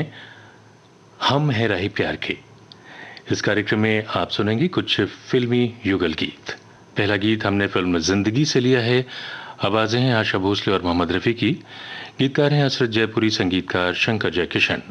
हैं हम हैं राही प्यार के। इस कार्यक्रम में आप सुनेंगे कुछ फिल्मी युगल गीत। पहला गीत हमने फिल्म जिंदगी से लिया है। आवाजें हैं आशा भोसले और मोहम्मद रफी की। गीतकार हैं हसरत जयपुरी, संगीतकार शंकर जयकिशन।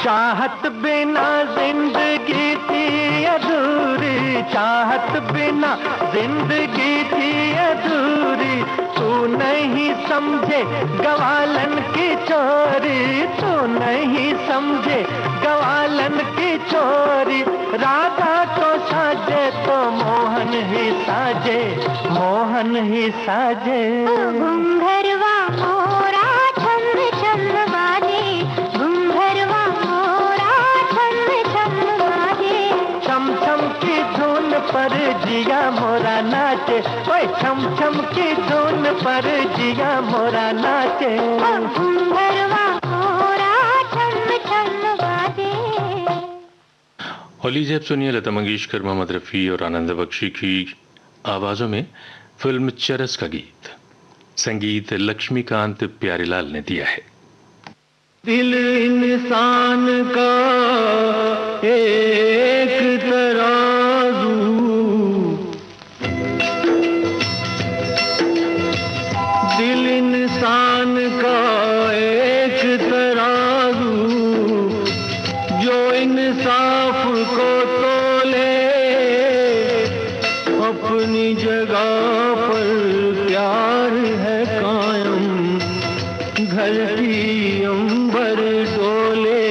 चाहत बिना जिंदगी थी अधूरी, चाहत बिना जिंदगी थी अधूरी। तू नहीं समझे गवालन की चोरी, तू नहीं समझे गवालन की चोरी। राधा तो साजे तो मोहन ही साजे, मोहन ही साजे। घुंघरवा मोरा छम छम बाजे, घुंघरवा मोरा छम छम बाजे। छम छम की धुन पर जिया मोरा नाचे, ओए छम छम की धुन पर जिया मोरा नाचे। घुंघरवा मोरा छम छम बाजे। और लीजिए अब सुनिए लता मंगेशकर, मोहम्मद रफ़ी और आनंद बख्शी की आवाज़ों में फिल्म चरस का गीत। संगीत लक्ष्मीकांत प्यारीलाल ने दिया है। दिल इंसान का एक तराजू, दिल इंसान का एक तराजू, जो इंसाफ को तोले अपनी जगह पर प्यार है कायम। धरती अंबर डोले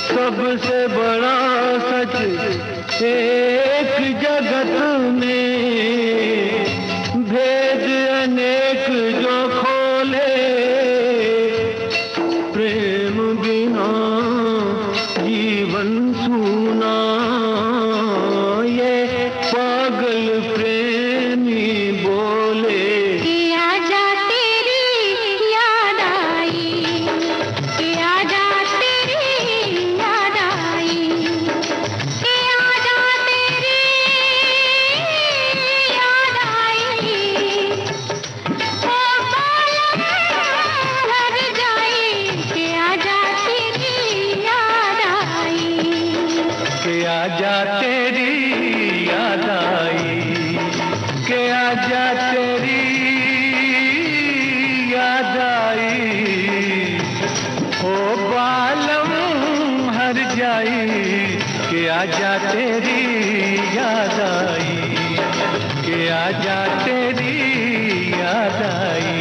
सबसे बड़ा सच एक जगत में, भेद अनेक जो खोले। प्रेम बिना जीवन सूना, ये पागल प्रेमी बोले। आजा तेरी याद आई, आजा तेरी याद आई, आजा तेरी आई, ओ बालम हर जाई कि आजा तेरी याद आई, कि आजा तेरी याद आई।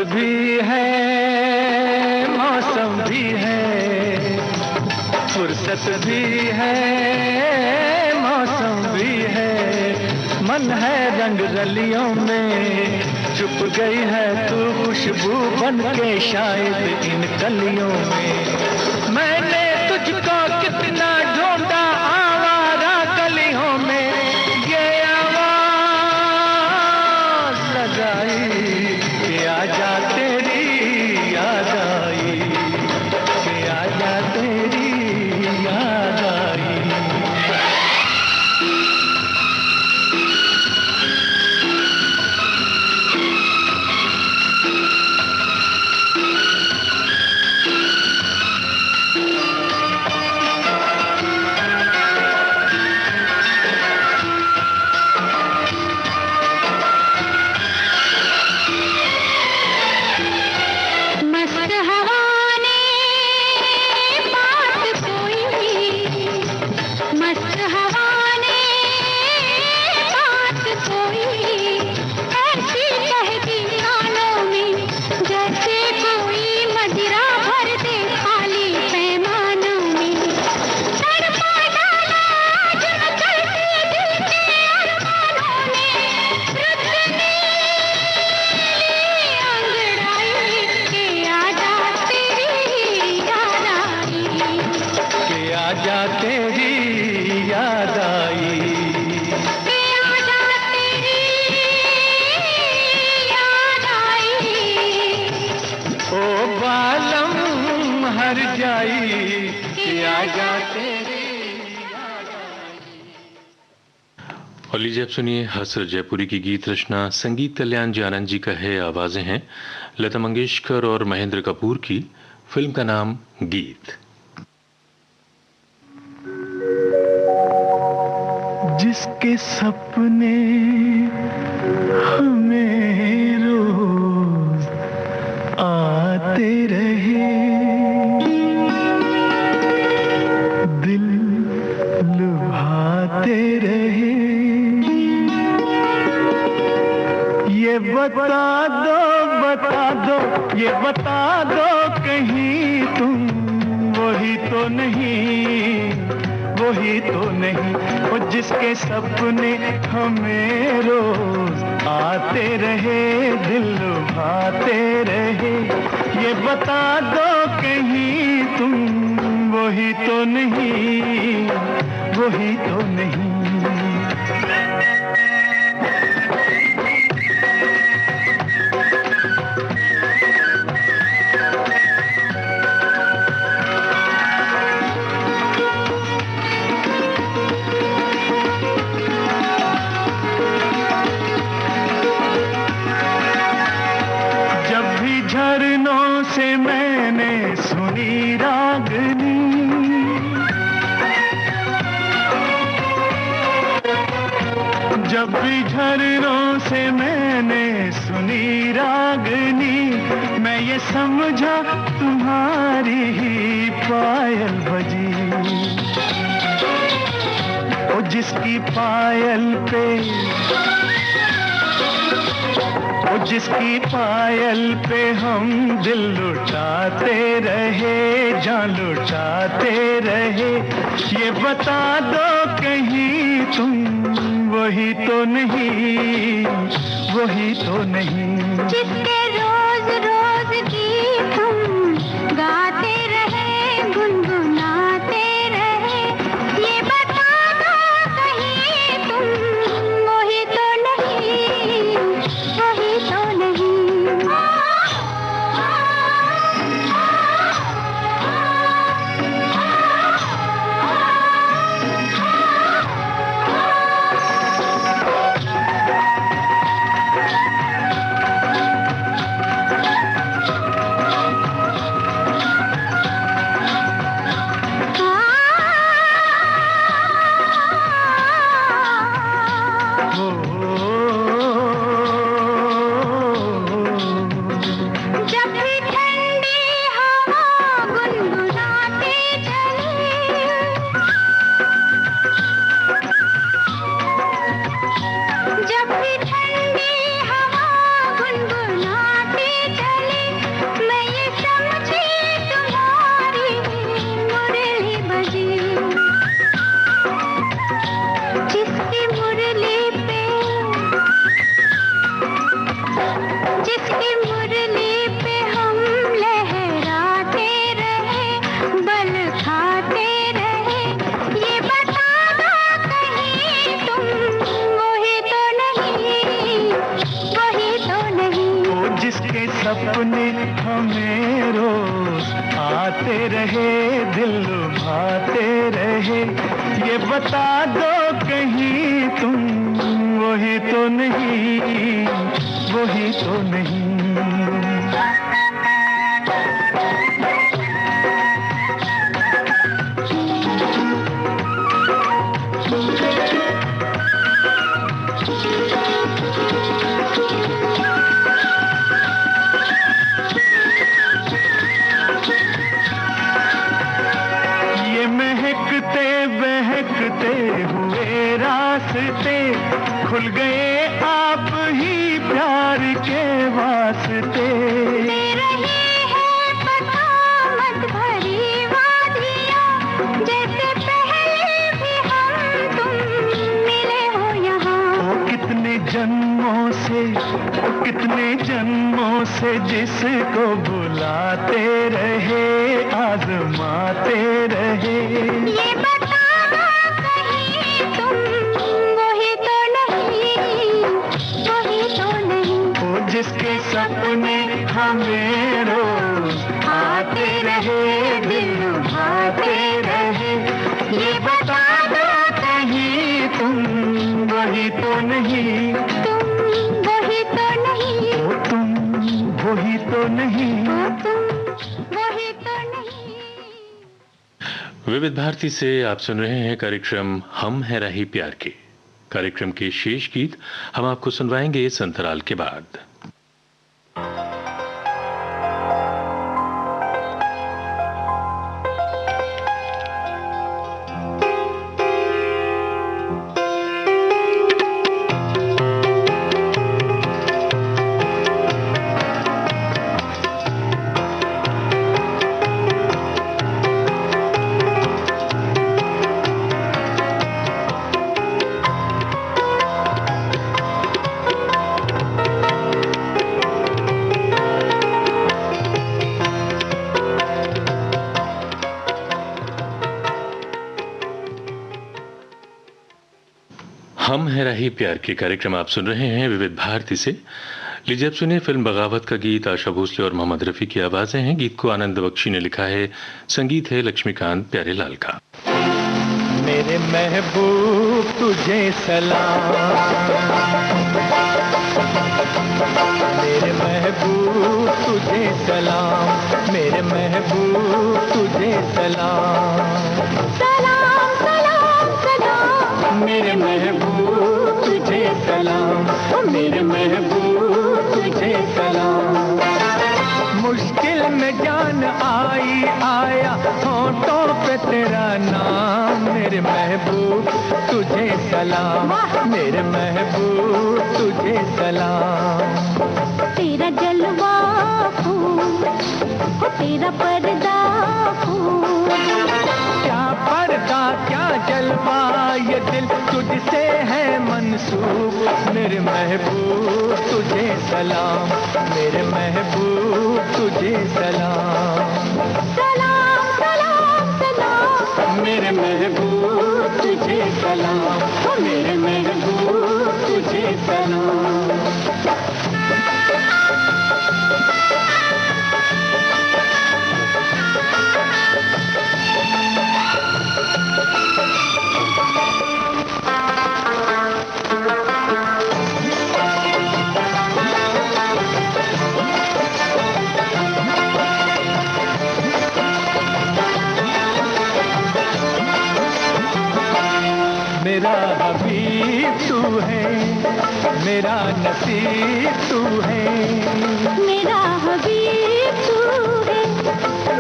भी है मौसम भी है, फुर्सत भी है मौसम भी है, मन है रंग रलियों में छुप गई है तू खुशबू बन के शायद इन कलियों में। मैंने तुझको कितना ढूंढा आवारा गलियों में, ये आवाज लगाई कि आजा तेरी याद आई, कि आजा तेरी याद आई। और लीजिए अब सुनिए हसरत जयपुरी की गीत रचना, संगीत कल्याण जी आनंद जी का है, आवाजें हैं लता मंगेशकर और महेंद्र कपूर की। फिल्म का नाम गीत। जिसके सपने हमें रोज आते रहे, दिल लुभाते रहे, ये बता दो, ये बता दो कहीं तुम वही तो नहीं, वही तो नहीं, वो जिसके सपने हमें रोज आते रहे, दिल लुभाते रहे, ये बता दो कहीं तुम वही तो नहीं, वही तो नहीं। झरनों से मैंने सुनी रागनी, जब भी झरनों से मैंने सुनी रागनी, मैं ये समझा तुम्हारी ही पायल बजी। ओ जिसकी पायल पे, ओ जिसकी पायल पे हम दिल लुटाते रहे, जान लुटाते रहे, ये बता दो कहीं तुम वही तो नहीं, वही तो नहीं। जिसके रोज रोज गीत हम गाते रहे, गुनगुनाते रहे, ये बता दो कहीं तुम वही तो नहीं, वही तो नहीं। सपने हमें रोज आते रहे, दिल लुभाते रहे, ये बता दो कहीं तुम वही तो नहीं, वही तो नहीं। बहकते हुए रास्ते खुल गए आप ही प्यार के वास्ते। दे रही है पता मत भरी वादियाँ, जैसे पहले भी हम तुम मिले हो यहाँ। ओ कितने जन्मों से, ओ कितने जन्मों से जिसको बुलाते रहे, आजमाते रहे, ये बता दो कहीं तुम वही तो नहीं, वही तो नहीं। ओ जिसके सपने हमें रोज आते रहे, दिल लुभाते रहे, ये बता दो कहीं तुम वही तो नहीं, तुम वही तो नहीं, ओ तुम वही तो नहीं। तुम वही तो नहीं। विविध भारती से आप सुन रहे हैं कार्यक्रम हम हैं राही प्यार के। कार्यक्रम के शेष गीत हम आपको सुनवाएंगे इस अंतराल के बाद। हम हैं राही प्यार के कार्यक्रम आप सुन रहे हैं विविध भारती से। लीजिए अब सुनिए फिल्म बगावत का गीत। आशा भोसले और मोहम्मद रफी की आवाजें हैं। गीत को आनंद बख्शी ने लिखा है, संगीत है लक्ष्मीकांत प्यारेलाल का। मेरे महबूब तुझे सलाम, मेरे महबूब तुझे सलाम, मेरे महबूब तुझे सलाम। सलाम सलाम सलाम मेरे महबूब तुझे सलाम, मेरे महबूब तुझे सलाम। मुश्किल में जान आई आया होठों पे तेरा नाम, मेरे महबूब तुझे सलाम, मेरे महबूब तुझे सलाम। तेरा जलवा फूल हो तेरा पर्दा फूल, क्या पर्दा क्या जलवा ये दिल तुझसे है मंसूब, मेरे महबूब तुझे सलाम, मेरे महबूब तुझे सलाम। सलाम सलाम सलाम मेरे महबूब तुझे सलाम, मेरे महबूब तुझे सलाम। मेरा हबीब तू है, मेरा नसीब तू है, मेरा हबीब तू है,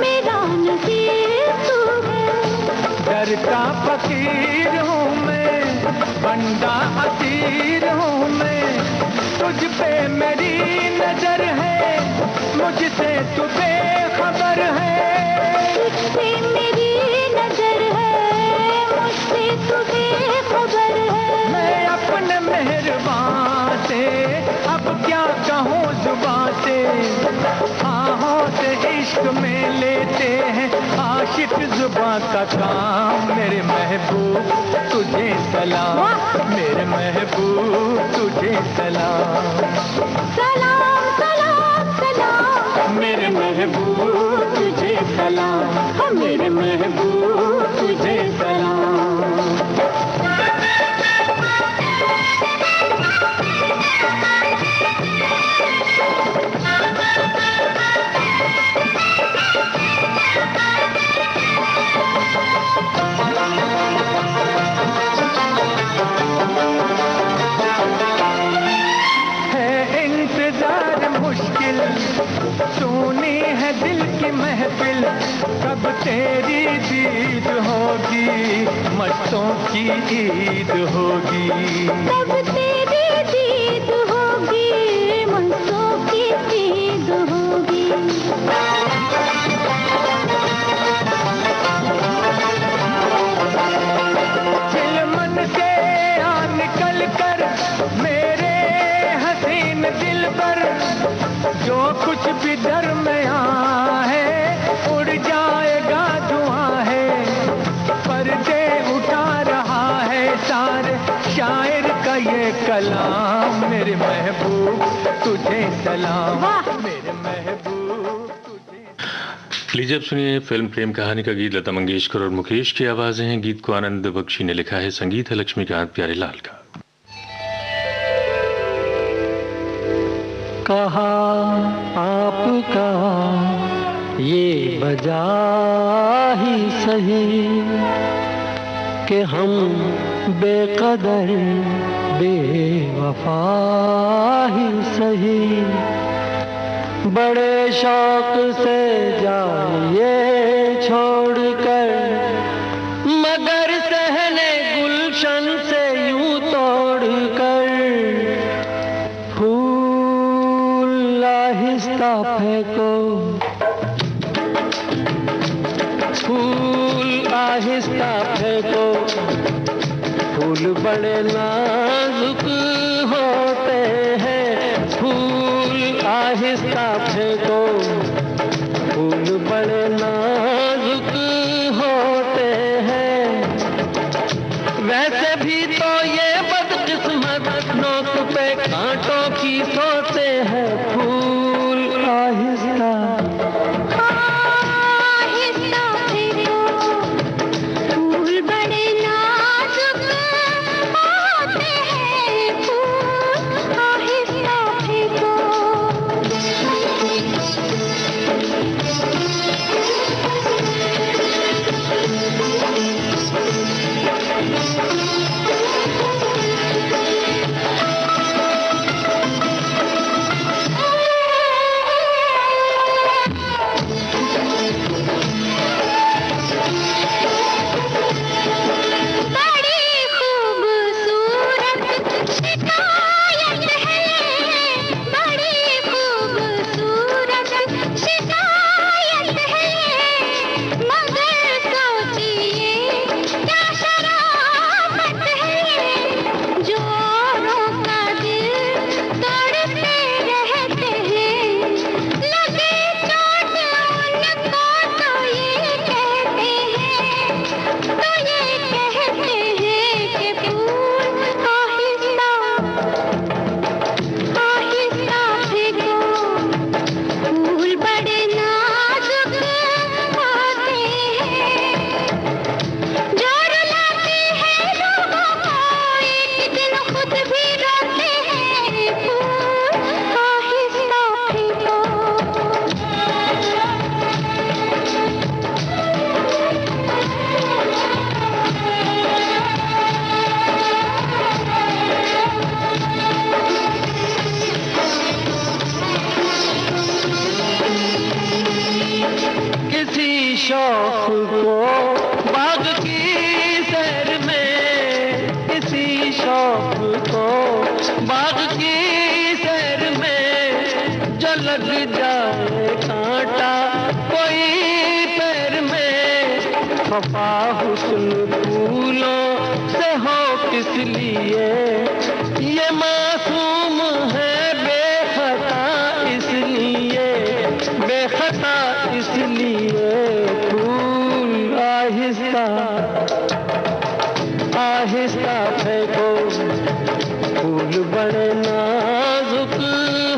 मेरा नसीब तू है। दर का फकीर हूँ मैं, बंदा असीर हूँ मैं, तुझ पे मेरी नजर है, मुझसे तू बेखबर है। तुझसे मेरी नजर है, मुझसे तू बेखबर है। मैं अपने मेहरबान से अब क्या कहूँ जुबान से, आहों से इश्क में लेते हैं आशिक जुबां का काम, मेरे महबूब तुझे सलाम, मेरे महबूब तुझे सलाम। सलाम सलाम सलाम मेरे महबूब तुझे सलाम, मेरे महबूब तुझे सलाम। मुश्किल सुनी है दिल की महफिल, कब तेरी दीद होगी, मस्तों की ईद होगी। कब तेरी दीद होगी, मस्तों की ईद होगी। चिलमन से आ निकल कर मेरे हसीन दिल पर, जो कुछ भी दरमिया है उड़ जाएगा धुआं है, पर्दे उठा रहा है सारे शायर का ये कलाम, मेरे महबूब तुझे सलाम, मेरे महबूब तुझे। लीजिए अब सुनिए फिल्म प्रेम कहानी का गीत लता मंगेशकर और मुकेश की आवाजें हैं। गीत को आनंद बख्शी ने लिखा है, संगीत है लक्ष्मीकांत प्यारेलाल का। कहा आपका ये वजह ही सही कि हम बेकदर बेवफा ही सही, बड़े शौक से जाइए छोड़कर, मगर सहने गुलशन से यूं तोड़कर, फूल आहिस्ता फेंको, फूल आहिस्ता फेंको, फूल बड़े नाजुक होते हैं, फूल आहिस्ता फेंको, फूल बड़े नाजुक होते हैं। वैसे भी तो ये बदकिस्मत नोक पे कांटों की सोते हैं, फूल आहिस्ता आहिस्ता फेंको, फूल बड़े नाजुक होते हैं, फूल आहिस्ता फेंको। खफा हुस्न फूलों से हो किस लिए, ये मासूम है बेखता इसलिए, बेखता इसलिए। फूल आहिस्ता आहिस्ता फेंको, फूल बड़े नाजुक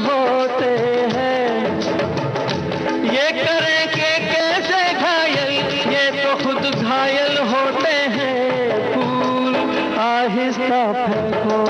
होते हैं, ये करें कि कैसे घायल, ये तो खुद घायल होते हैं। फूल आहिस्ता फेंको।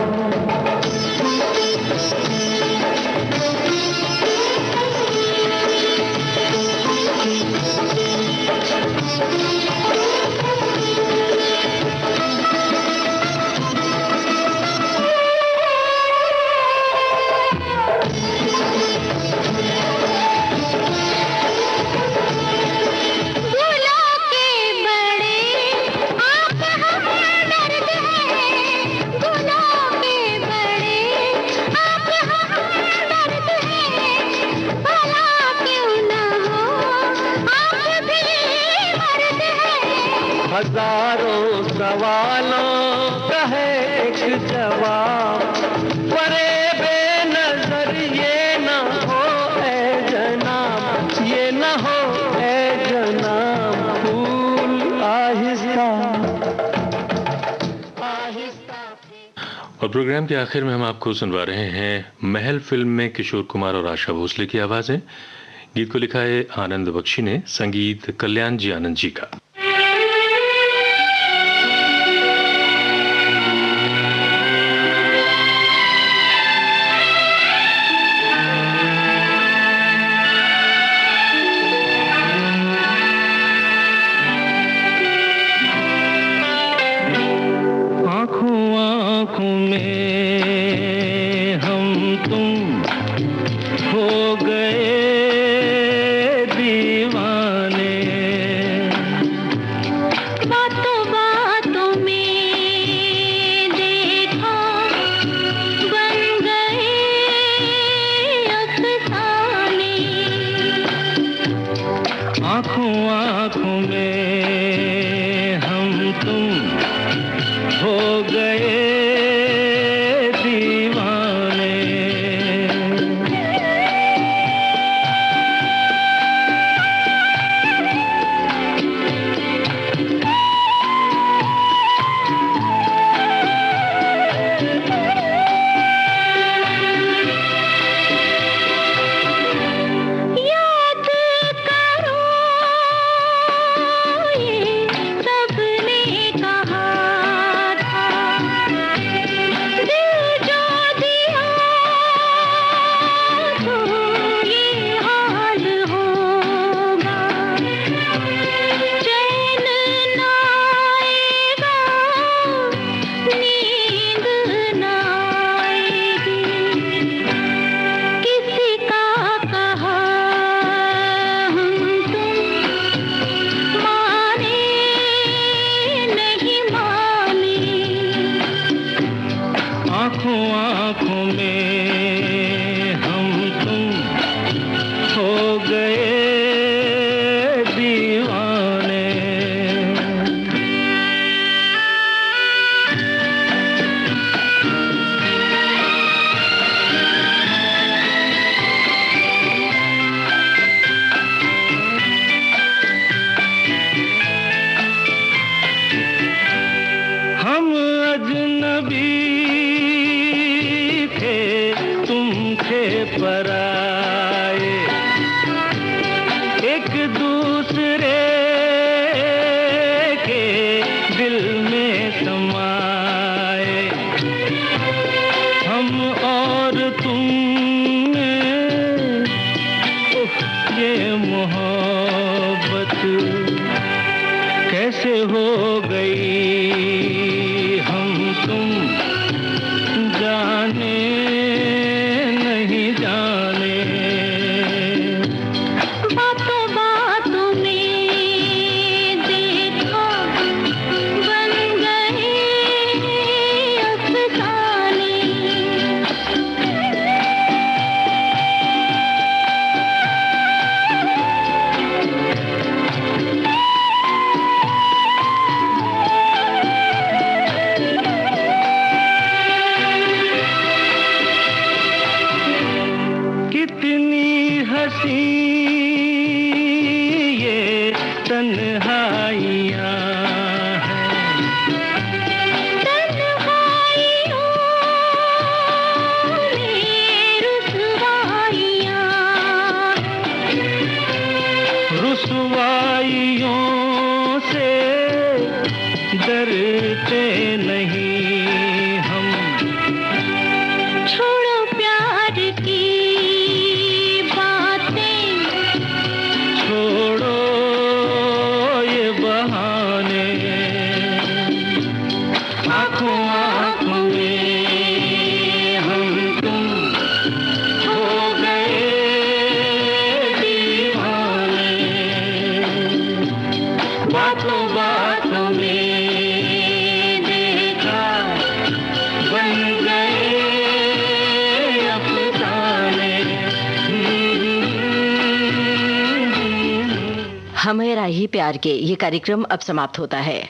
हजारों सवालों का है एक जवाब, परे बेनजर ये न हो ए जनाब, ये न हो ए जनाब। फूल आहिस्ता आहिस्ता। और प्रोग्राम के आखिर में हम आपको सुनवा रहे हैं महल फिल्म में किशोर कुमार और आशा भोसले की आवाजें। गीत को लिखा है आनंद बख्शी ने, संगीत कल्याण जी आनंद जी का। तन्हाइयाँ रुसवाइयों से डरते नहीं हम। छोड़ो प्यार की बातें, छोड़ो ये बहाने, आँखों आँखों में हम तुम हो गए दीवाने। बातों बातों में देखा बन गए अफसाने। हमें राही प्यार के ये कार्यक्रम अब समाप्त होता है।